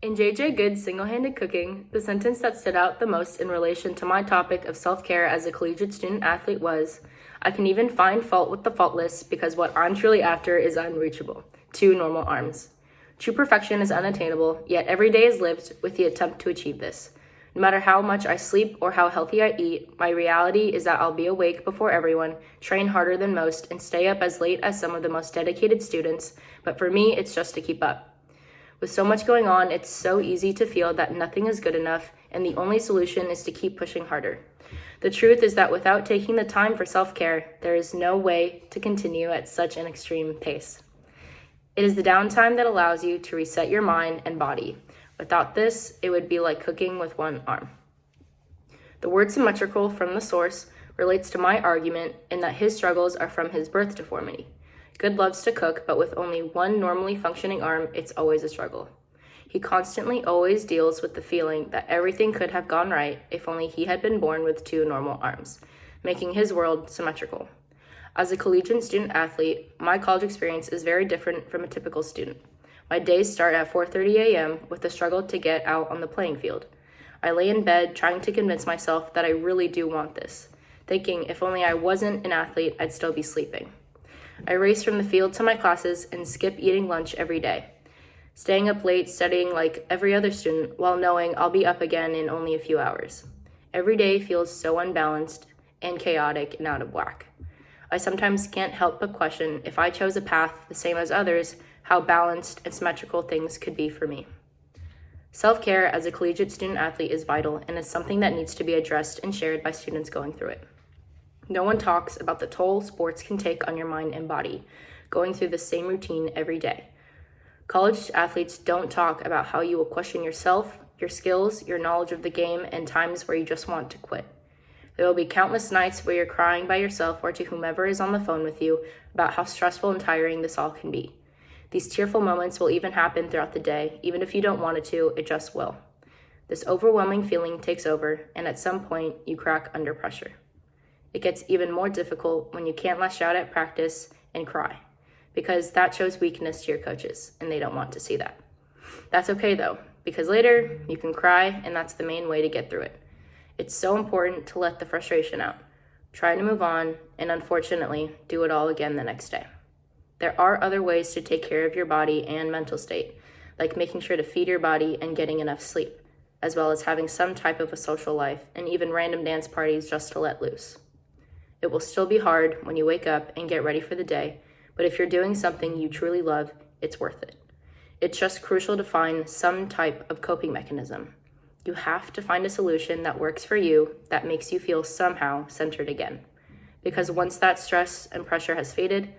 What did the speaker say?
In J.J. Goode's Single-Handed Cooking, the sentence that stood out the most in relation to my topic of self-care as a collegiate student athlete was, "I can even find fault with the faultless because what I'm truly after is unreachable. 2 normal arms." True perfection is unattainable, yet every day is lived with the attempt to achieve this. No matter how much I sleep or how healthy I eat, my reality is that I'll be awake before everyone, train harder than most, and stay up as late as some of the most dedicated students, but for me, it's just to keep up. With so much going on, it's so easy to feel that nothing is good enough, and the only solution is to keep pushing harder. The truth is that without taking the time for self-care, there is no way to continue at such an extreme pace. It is the downtime that allows you to reset your mind and body. Without this, it would be like cooking with one arm. The word symmetrical from the source relates to my argument in that his struggles are from his birth deformity. Good loves to cook, but with only one normally functioning arm, it's always a struggle. He constantly always deals with the feeling that everything could have gone right if only he had been born with 2 normal arms, making his world symmetrical. As a collegiate student athlete, my college experience is very different from a typical student. My days start at 4:30 a.m. with the struggle to get out on the playing field. I lay in bed trying to convince myself that I really do want this, thinking if only I wasn't an athlete, I'd still be sleeping. I race from the field to my classes and skip eating lunch every day, staying up late studying like every other student while knowing I'll be up again in only a few hours. Every day feels so unbalanced and chaotic and out of whack. I sometimes can't help but question if I chose a path the same as others, how balanced and symmetrical things could be for me. Self-care as a collegiate student athlete is vital and is something that needs to be addressed and shared by students going through it. No one talks about the toll sports can take on your mind and body, going through the same routine every day. College athletes don't talk about how you will question yourself, your skills, your knowledge of the game, and times where you just want to quit. There will be countless nights where you're crying by yourself or to whomever is on the phone with you about how stressful and tiring this all can be. These tearful moments will even happen throughout the day, even if you don't want it to, it just will. This overwhelming feeling takes over, and at some point, you crack under pressure. It gets even more difficult when you can't lash out at practice and cry, because that shows weakness to your coaches, and they don't want to see that. That's okay though, because later you can cry, and that's the main way to get through it. It's so important to let the frustration out, try to move on, and unfortunately, do it all again the next day. There are other ways to take care of your body and mental state, like making sure to feed your body and getting enough sleep, as well as having some type of a social life and even random dance parties just to let loose. It will still be hard when you wake up and get ready for the day, but if you're doing something you truly love, it's worth it. It's just crucial to find some type of coping mechanism. You have to find a solution that works for you, that makes you feel somehow centered again. Because once that stress and pressure has faded,